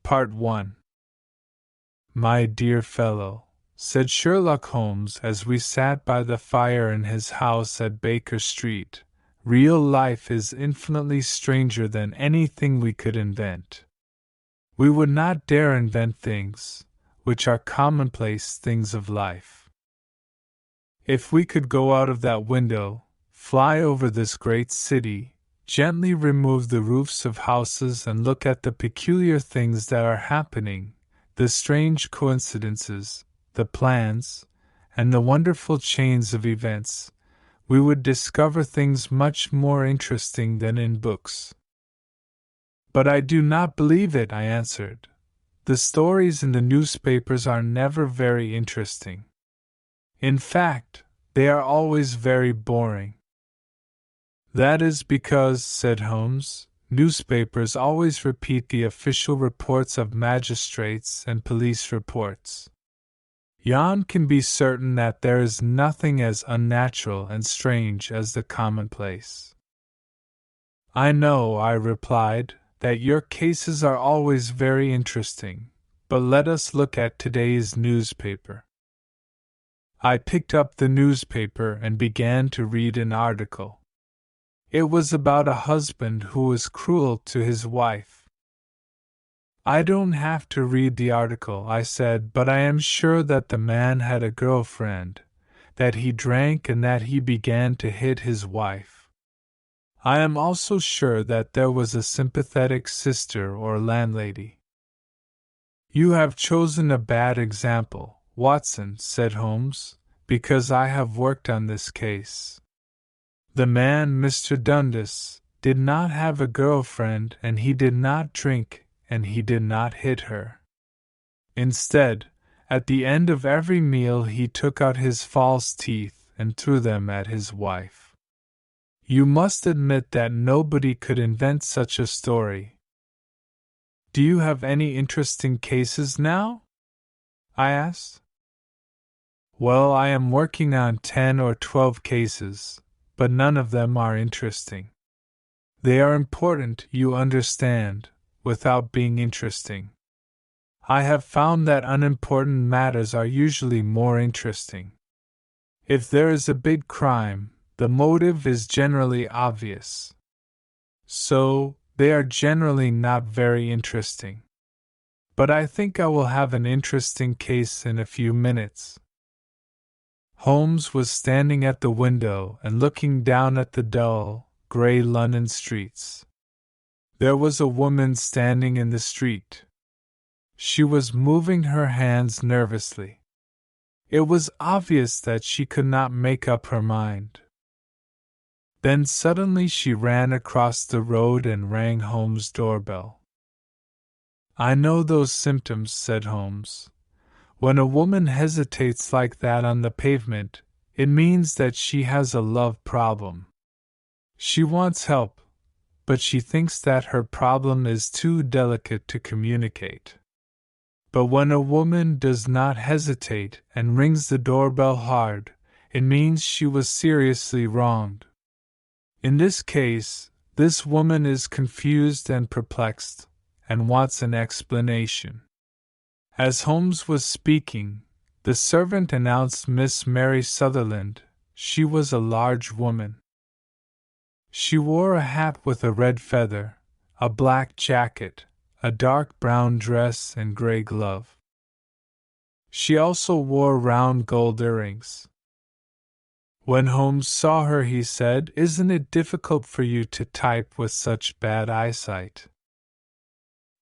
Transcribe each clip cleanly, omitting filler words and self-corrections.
Part 1. My dear fellow, said Sherlock Holmes as we sat by the fire in his house at Baker Street, real life is infinitely stranger than anything we could invent. We would not dare invent things, which are commonplace things of life. If we could go out of that window, fly over this great city, gently remove the roofs of houses and look at the peculiar things that are happening, the strange coincidences, the plans, and the wonderful chains of events, we would discover things much more interesting than in books. But I do not believe it, I answered. The stories in the newspapers are never very interesting. In fact, they are always very boring. That is because, said Holmes, newspapers always repeat the official reports of magistrates and police reports. Yon can be certain that there is nothing as unnatural and strange as the commonplace. I know, I replied, that your cases are always very interesting, but let us look at today's newspaper. I picked up the newspaper and began to read an article. It was about a husband who was cruel to his wife. I don't have to read the article, I said, but I am sure that the man had a girlfriend, that he drank and that he began to hit his wife. I am also sure that there was a sympathetic sister or landlady. You have chosen a bad example, Watson, said Holmes, because I have worked on this case. The man, Mr. Dundas, did not have a girlfriend and he did not drink and he did not hit her. Instead, at the end of every meal he took out his false teeth and threw them at his wife. You must admit that nobody could invent such a story. Do you have any interesting cases now? I asked. Well, I am working on 10 or 12 cases, but none of them are interesting. They are important, you understand, without being interesting. I have found that unimportant matters are usually more interesting. If there is a big crime, the motive is generally obvious. So, they are generally not very interesting. But I think I will have an interesting case in a few minutes. Holmes was standing at the window and looking down at the dull, grey London streets. There was a woman standing in the street. She was moving her hands nervously. It was obvious that she could not make up her mind. Then suddenly she ran across the road and rang Holmes' doorbell. I know those symptoms, said Holmes. When a woman hesitates like that on the pavement, it means that she has a love problem. She wants help, but she thinks that her problem is too delicate to communicate. But when a woman does not hesitate and rings the doorbell hard, it means she was seriously wronged. In this case, this woman is confused and perplexed, and wants an explanation. As Holmes was speaking, the servant announced Miss Mary Sutherland. She was a large woman. She wore a hat with a red feather, a black jacket, a dark brown dress and grey glove. She also wore round gold earrings. When Holmes saw her he said, "Isn't it difficult for you to type with such bad eyesight?"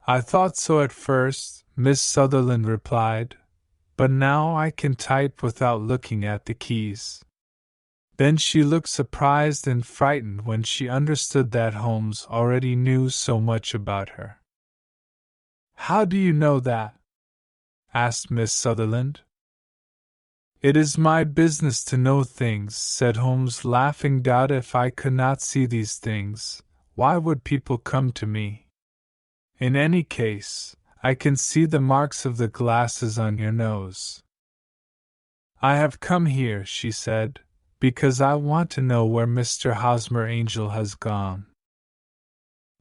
"I thought so at first," Miss Sutherland replied, "but now I can type without looking at the keys." Then she looked surprised and frightened when she understood that Holmes already knew so much about her. "How do you know that?" asked Miss Sutherland. "It is my business to know things," said Holmes, laughing. "If I could not see these things, why would people come to me? In any case, I can see the marks of the glasses on your nose." "I have come here," she said, "because I want to know where Mr. Hosmer Angel has gone."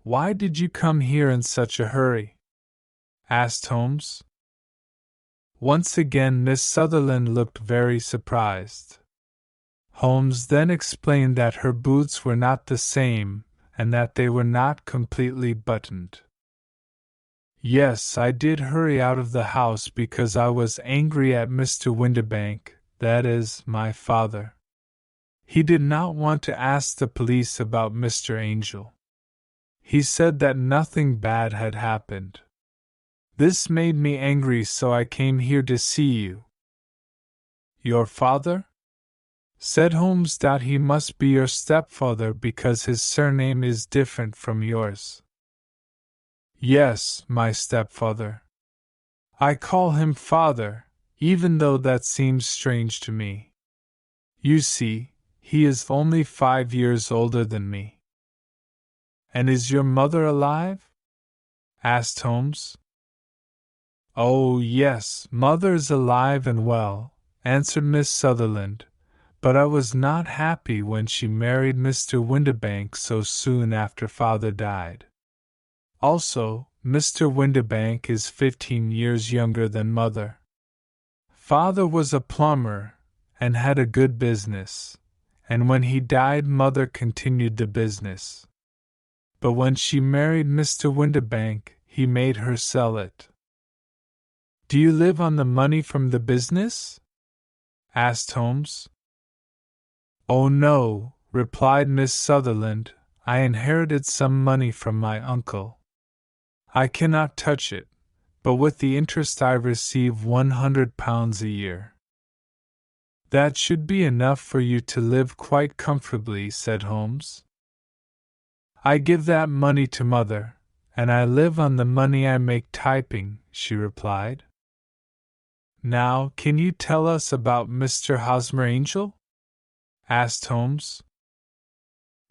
"Why did you come here in such a hurry?" asked Holmes. Once again Miss Sutherland looked very surprised. Holmes then explained that her boots were not the same, and that they were not completely buttoned. Yes, I did hurry out of the house because I was angry at Mr. Windibank, that is, my father. He did not want to ask the police about Mr. Angel. He said that nothing bad had happened. This made me angry, so I came here to see you. Your father? Said Holmes. That he must be your stepfather because his surname is different from yours. Yes, my stepfather. I call him father, even though that seems strange to me. You see, he is only 5 years older than me. And is your mother alive? Asked Holmes. Oh, yes, mother's alive and well, answered Miss Sutherland, but I was not happy when she married Mr. Windibank so soon after father died. Also, Mr. Windibank is 15 years younger than mother. Father was a plumber, and had a good business, and when he died mother continued the business. But when she married Mr. Windibank, he made her sell it. Do you live on the money from the business? Asked Holmes. Oh no, replied Miss Sutherland, I inherited some money from my uncle. I cannot touch it, but with the interest I receive £100 a year. That should be enough for you to live quite comfortably, said Holmes. I give that money to mother, and I live on the money I make typing, she replied. Now, can you tell us about Mr. Hosmer Angel? Asked Holmes.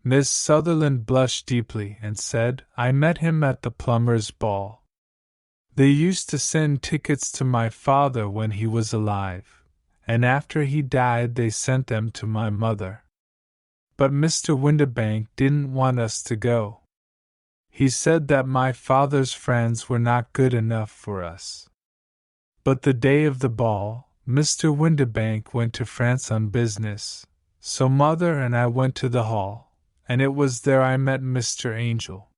Miss Sutherland blushed deeply and said, I met him at the plumber's ball. They used to send tickets to my father when he was alive, and after he died they sent them to my mother. But Mr. Windibank didn't want us to go. He said that my father's friends were not good enough for us. But the day of the ball, Mr. Windibank went to France on business, so mother and I went to the hall, and it was there I met Mr. Angel.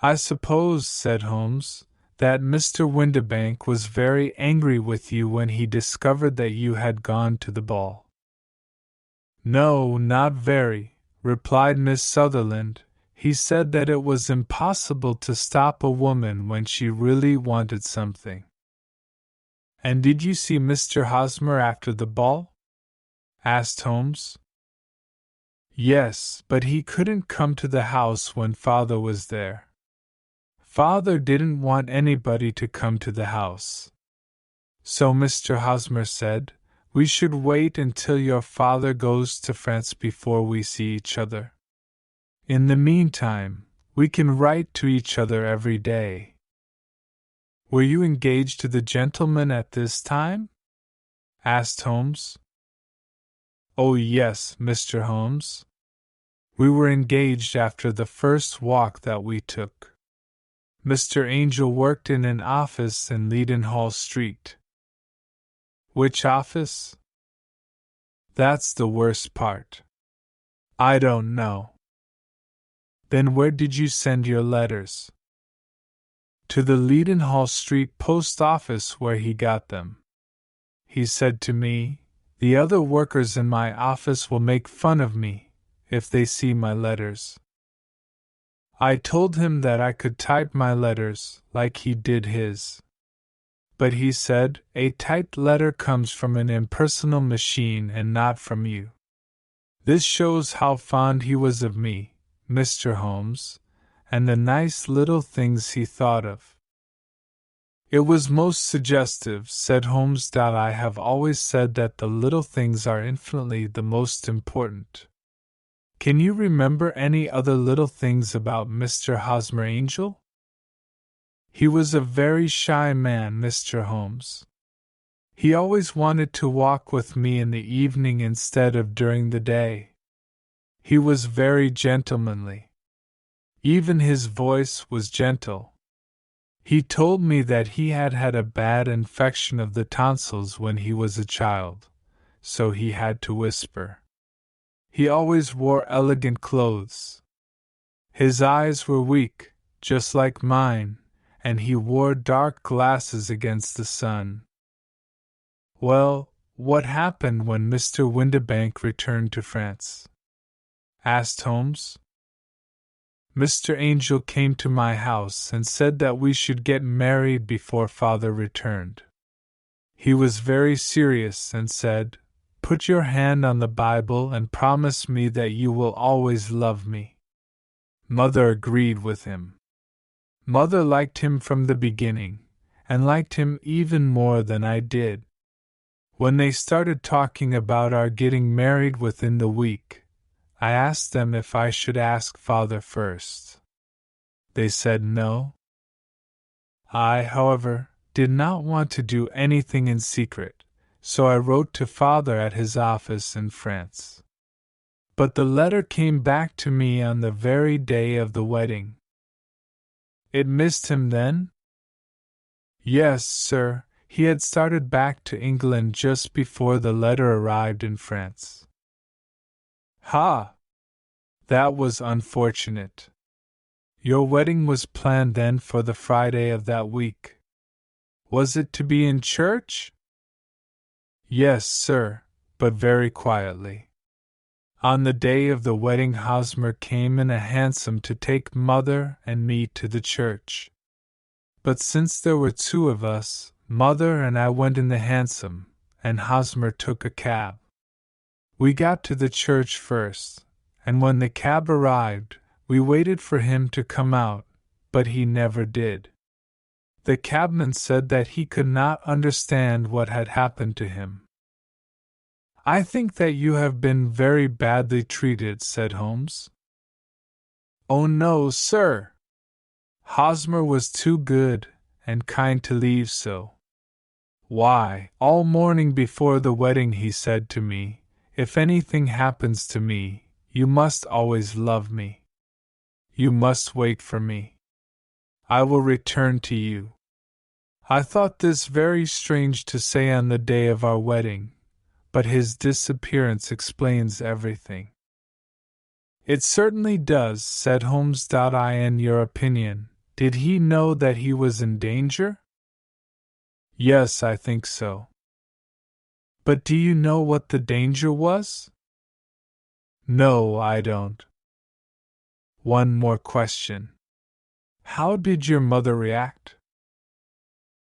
I suppose, said Holmes, that Mr. Windibank was very angry with you when he discovered that you had gone to the ball. No, not very, replied Miss Sutherland. He said that it was impossible to stop a woman when she really wanted something. And did you see Mr. Hosmer after the ball? Asked Holmes. Yes, but he couldn't come to the house when father was there. Father didn't want anybody to come to the house. So Mr. Hosmer said, we should wait until your father goes to France before we see each other. In the meantime, we can write to each other every day. Were you engaged to the gentleman at this time? Asked Holmes. Oh yes, Mr. Holmes. We were engaged after the first walk that we took. Mr. Angel worked in an office in Leadenhall Street. Which office? That's the worst part. I don't know. Then where did you send your letters? To the Leadenhall Street post office, where he got them. He said to me, the other workers in my office will make fun of me if they see my letters. I told him that I could type my letters like he did his. But he said, a typed letter comes from an impersonal machine and not from you. This shows how fond he was of me, Mr. Holmes, and the nice little things he thought of. It was most suggestive, said Holmes. I have always said that the little things are infinitely the most important. Can you remember any other little things about Mr. Hosmer Angel? He was a very shy man, Mr. Holmes. He always wanted to walk with me in the evening instead of during the day. He was very gentlemanly. Even his voice was gentle. He told me that he had had a bad infection of the tonsils when he was a child, so he had to whisper. He always wore elegant clothes. His eyes were weak, just like mine, and he wore dark glasses against the sun. Well, what happened when Mr. Windibank returned to France? Asked Holmes. Mr. Angel came to my house and said that we should get married before father returned. He was very serious and said, "Put your hand on the Bible and promise me that you will always love me." Mother agreed with him. Mother liked him from the beginning, and liked him even more than I did. When they started talking about our getting married within the week, I asked them if I should ask father first. They said no. I, however, did not want to do anything in secret, so I wrote to father at his office in France. But the letter came back to me on the very day of the wedding. It missed him then? Yes, sir, he had started back to England just before the letter arrived in France. Ha! That was unfortunate. Your wedding was planned then for the Friday of that week. Was it to be in church? Yes, sir, but very quietly. On the day of the wedding, Hosmer came in a hansom to take mother and me to the church. But since there were two of us, mother and I went in the hansom, and Hosmer took a cab. We got to the church first, and when the cab arrived, we waited for him to come out, but he never did. The cabman said that he could not understand what had happened to him. I think that you have been very badly treated, said Holmes. Oh no, sir! Hosmer was too good and kind to leave so. Why, all morning before the wedding he said to me, "If anything happens to me, you must always love me. You must wait for me. I will return to you." I thought this very strange to say on the day of our wedding, but his disappearance explains everything. It certainly does, said Holmes. In your opinion, did he know that he was in danger? Yes, I think so. But do you know what the danger was? No, I don't. One more question. How did your mother react?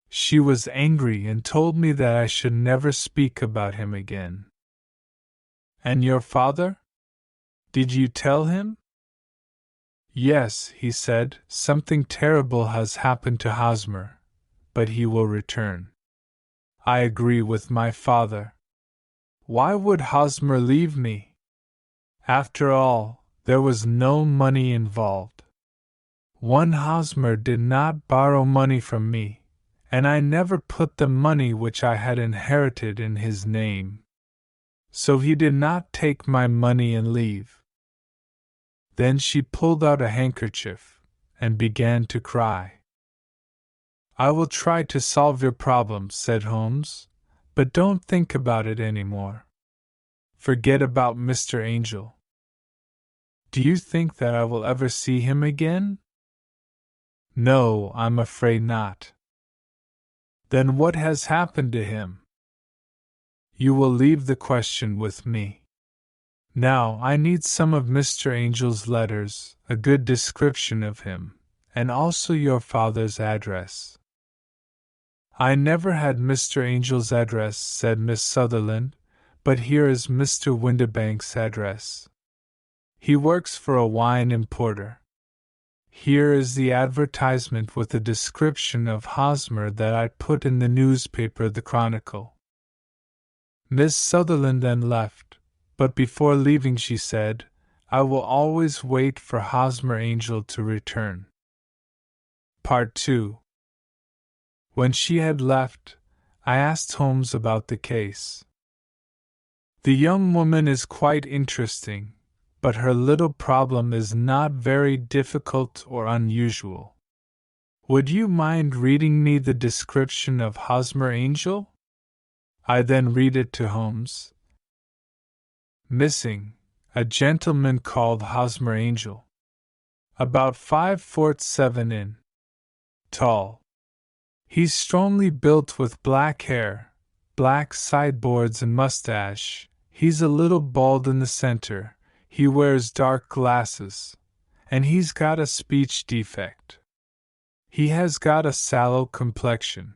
She was angry and told me that I should never speak about him again. And your father? Did you tell him? Yes, he said, something terrible has happened to Hosmer, but he will return. I agree with my father. Why would Hosmer leave me? After all, there was no money involved. One Hosmer did not borrow money from me, and I never put the money which I had inherited in his name. So he did not take my money and leave. Then she pulled out a handkerchief and began to cry. I will try to solve your problem, said Holmes, but don't think about it any more. Forget about Mr. Angel. Do you think that I will ever see him again? No, I'm afraid not. Then what has happened to him? You will leave the question with me. Now, I need some of Mr. Angel's letters, a good description of him, and also your father's address. I never had Mr. Angel's address, said Miss Sutherland, but here is Mr. Windibank's address. He works for a wine importer. Here is the advertisement with a description of Hosmer that I put in the newspaper The Chronicle. Miss Sutherland then left, but before leaving she said, I will always wait for Hosmer Angel to return. Part 2. When she had left, I asked Holmes about the case. The young woman is quite interesting, but her little problem is not very difficult or unusual. Would you mind reading me the description of Hosmer Angel? I then read it to Holmes. Missing, a gentleman called Hosmer Angel. About 5'7" tall. He's strongly built with black hair, black sideboards and mustache. He's a little bald in the center. He wears dark glasses. And he's got a speech defect. He has got a sallow complexion.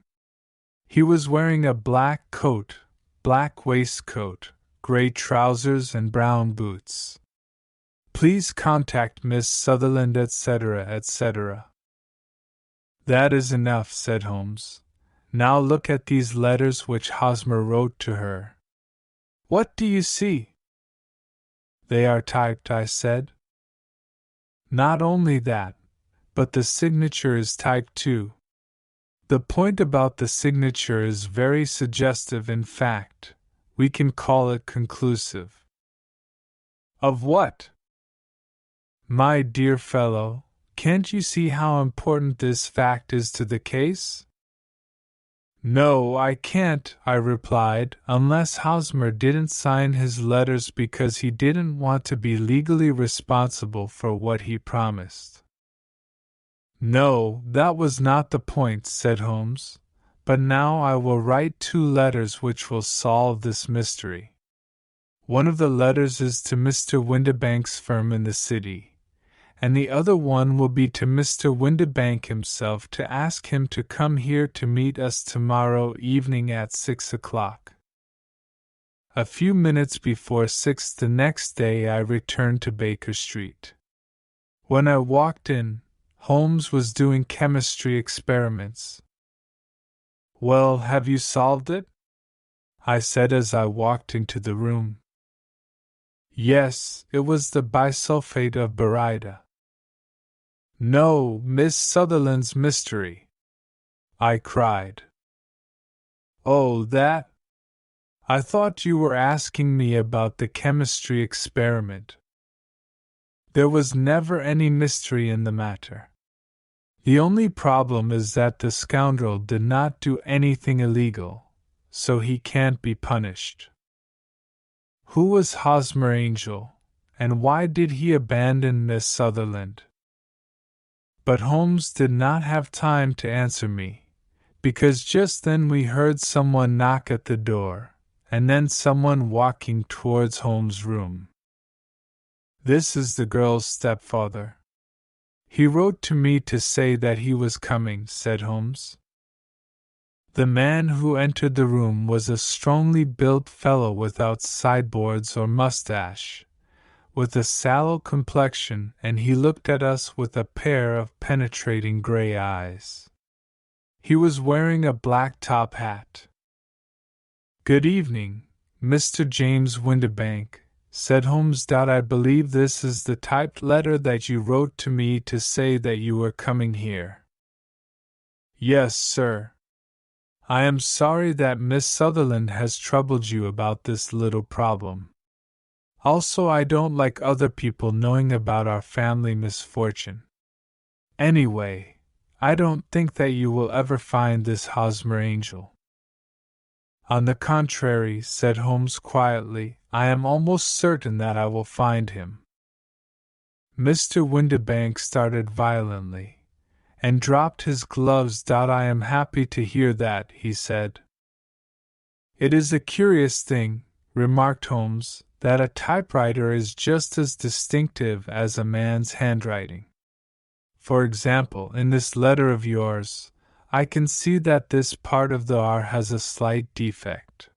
He was wearing a black coat, black waistcoat, gray trousers and brown boots. Please contact Miss Sutherland, etc., etc. That is enough, said Holmes. Now look at these letters which Hosmer wrote to her. What do you see? They are typed, I said. Not only that, but the signature is typed too. The point about the signature is very suggestive. In fact, we can call it conclusive. Of what? My dear fellow, can't you see how important this fact is to the case? No, I can't, I replied, unless Hosmer didn't sign his letters because he didn't want to be legally responsible for what he promised. No, that was not the point, said Holmes, but now I will write 2 letters which will solve this mystery. One of the letters is to Mr. Windibank's firm in the city, and the other one will be to Mr. Windibank himself to ask him to come here to meet us tomorrow evening at 6 o'clock. A few minutes before 6 the next day I returned to Baker Street. When I walked in, Holmes was doing chemistry experiments. Well, have you solved it? I said as I walked into the room. Yes, it was the bisulfate of baryta. No, Miss Sutherland's mystery, I cried. Oh, that? I thought you were asking me about the chemistry experiment. There was never any mystery in the matter. The only problem is that the scoundrel did not do anything illegal, so he can't be punished. Who was Hosmer Angel, and why did he abandon Miss Sutherland? But Holmes did not have time to answer me, because just then we heard someone knock at the door, and then someone walking towards Holmes' room. This is the girl's stepfather. He wrote to me to say that he was coming, said Holmes. The man who entered the room was a strongly built fellow without sideboards or mustache, with a sallow complexion, and he looked at us with a pair of penetrating gray eyes. He was wearing a black top hat. Good evening, Mr. James Windibank, said Holmes. I believe this is the typed letter that you wrote to me to say that you were coming here. Yes, sir. I am sorry that Miss Sutherland has troubled you about this little problem. Also, I don't like other people knowing about our family misfortune. Anyway, I don't think that you will ever find this Hosmer Angel. On the contrary, said Holmes quietly, I am almost certain that I will find him. Mr. Windibank started violently, and dropped his gloves. I am happy to hear that, he said. It is a curious thing, remarked Holmes, that a typewriter is just as distinctive as a man's handwriting. For example, in this letter of yours, I can see that this part of the R has a slight defect.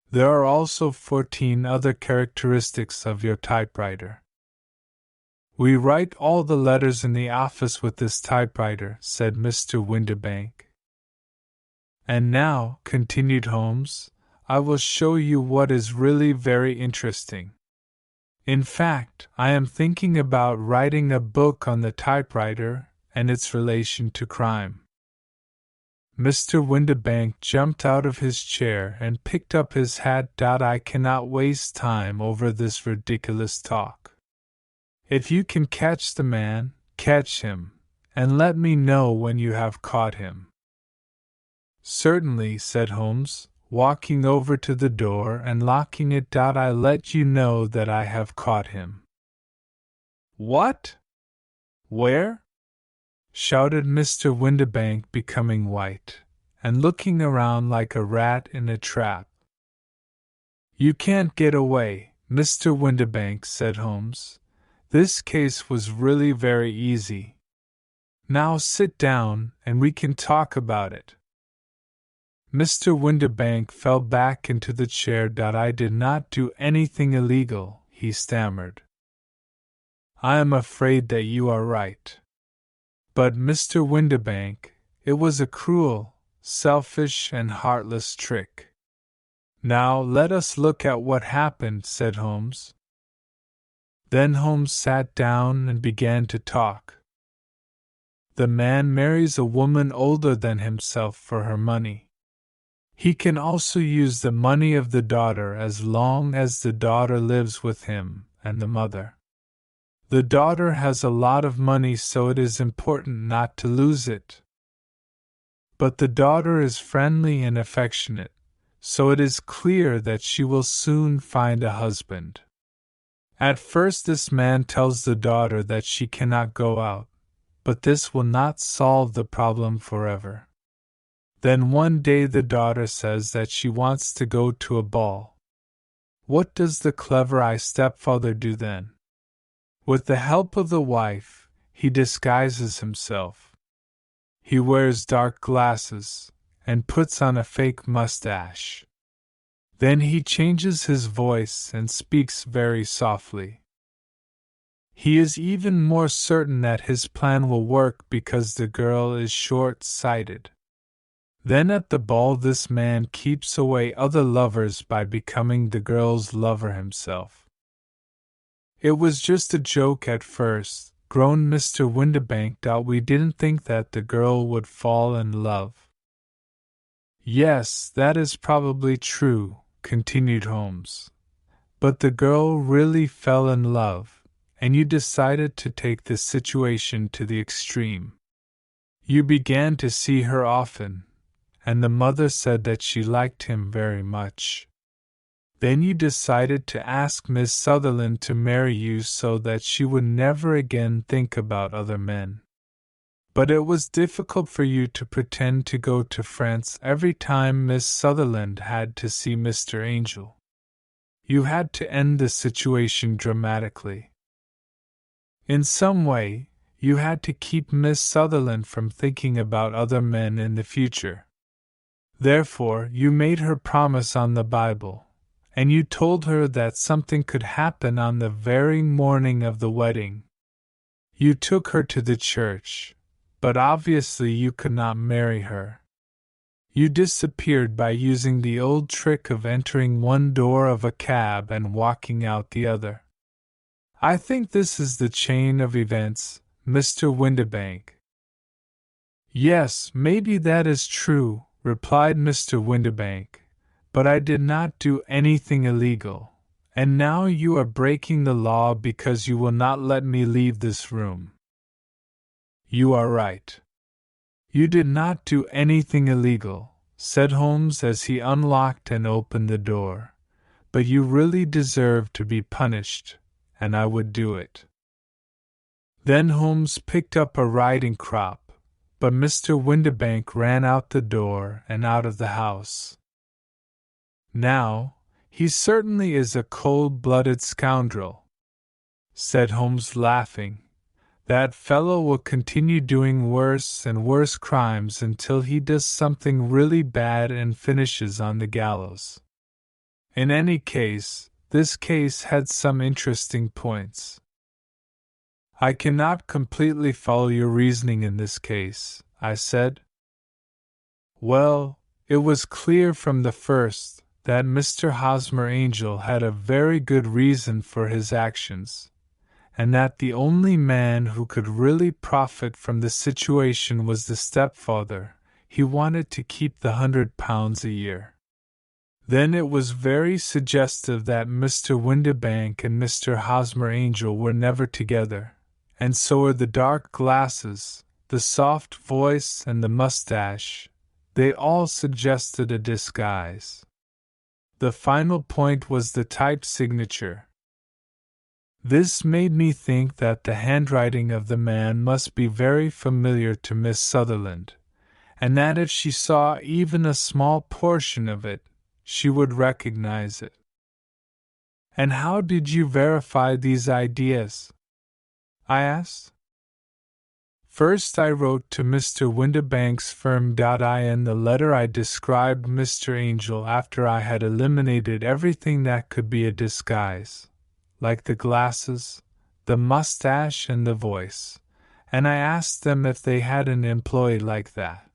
There are also 14 other characteristics of your typewriter. We write all the letters in the office with this typewriter, said Mr. Windibank. And now, continued Holmes, I will show you what is really very interesting. In fact, I am thinking about writing a book on the typewriter and its relation to crime. Mr. Windibank jumped out of his chair and picked up his hat. I cannot waste time over this ridiculous talk. If you can catch the man, catch him, and let me know when you have caught him." "Certainly," said Holmes, walking over to the door and locking it. "I let you know that I have caught him." "What? Where?" shouted Mr. Windibank, becoming white, and looking around like a rat in a trap. "You can't get away, Mr. Windibank," said Holmes. "This case was really very easy. Now sit down, and we can talk about it." Mr. Windibank fell back into the chair. "I did not do anything illegal," he stammered. "I am afraid that you are right. But, Mr. Windibank, it was a cruel, selfish, and heartless trick." "Now let us look at what happened," said Holmes. Then Holmes sat down and began to talk. "The man marries a woman older than himself for her money. He can also use the money of the daughter as long as the daughter lives with him and the mother. The daughter has a lot of money, so it is important not to lose it. But the daughter is friendly and affectionate, so it is clear that she will soon find a husband. At first this man tells the daughter that she cannot go out, but this will not solve the problem forever. Then one day the daughter says that she wants to go to a ball. What does the clever-eyed stepfather do then? With the help of the wife, he disguises himself. He wears dark glasses, and puts on a fake mustache. Then he changes his voice and speaks very softly. He is even more certain that his plan will work because the girl is short-sighted. Then at the ball this man keeps away other lovers by becoming the girl's lover himself." "It was just a joke at first," groaned Mr. Windibank. "We didn't think that the girl would fall in love." "Yes, that is probably true," continued Holmes. "But the girl really fell in love, and you decided to take the situation to the extreme. You began to see her often, and the mother said that she liked him very much. Then you decided to ask Miss Sutherland to marry you so that she would never again think about other men. But it was difficult for you to pretend to go to France every time Miss Sutherland had to see Mr. Angel. You had to end the situation dramatically. In some way, you had to keep Miss Sutherland from thinking about other men in the future. Therefore, you made her promise on the Bible, and you told her that something could happen on the very morning of the wedding. You took her to the church, but obviously you could not marry her. You disappeared by using the old trick of entering one door of a cab and walking out the other. I think this is the chain of events, Mr. Windibank." "Yes, maybe that is true," replied Mr. Windibank, "but I did not do anything illegal, and now you are breaking the law because you will not let me leave this room." "You are right. You did not do anything illegal," said Holmes as he unlocked and opened the door, "but you really deserve to be punished, and I would do it." Then Holmes picked up a riding crop, but Mr. Windibank ran out the door and out of the house. "Now, he certainly is a cold-blooded scoundrel," said Holmes, laughing. "That fellow will continue doing worse and worse crimes until he does something really bad and finishes on the gallows. In any case, this case had some interesting points." "I cannot completely follow your reasoning in this case," I said. "Well, it was clear from the first that Mr. Hosmer Angel had a very good reason for his actions, and that the only man who could really profit from the situation was the stepfather. He wanted to keep the £100 a year. Then it was very suggestive that Mr. Windibank and Mr. Hosmer Angel were never together, and so are the dark glasses, the soft voice and the mustache, they all suggested a disguise. The final point was the typed signature. This made me think that the handwriting of the man must be very familiar to Miss Sutherland, and that if she saw even a small portion of it, she would recognize it. And how did you verify these ideas? I asked. First, I wrote to Mr. Windibank's firm. In the letter I described Mr. Angel after I had eliminated everything that could be a disguise, like the glasses, the mustache, and the voice, and I asked them if they had an employee like that.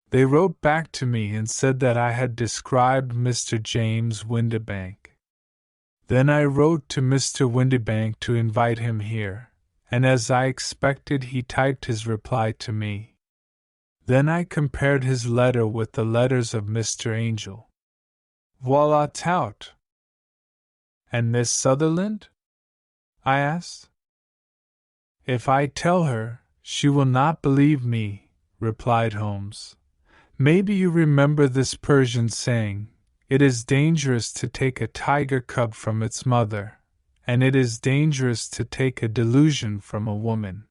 They wrote back to me and said that I had described Mr. James Windibank. Then I wrote to Mr. Windibank to invite him here, and as I expected, he typed his reply to me. Then I compared his letter with the letters of Mr. Angel. Voila tout! And Miss Sutherland? I asked. If I tell her, she will not believe me, replied Holmes. Maybe you remember this Persian saying, "It is dangerous to take a tiger cub from its mother, and it is dangerous to take a delusion from a woman."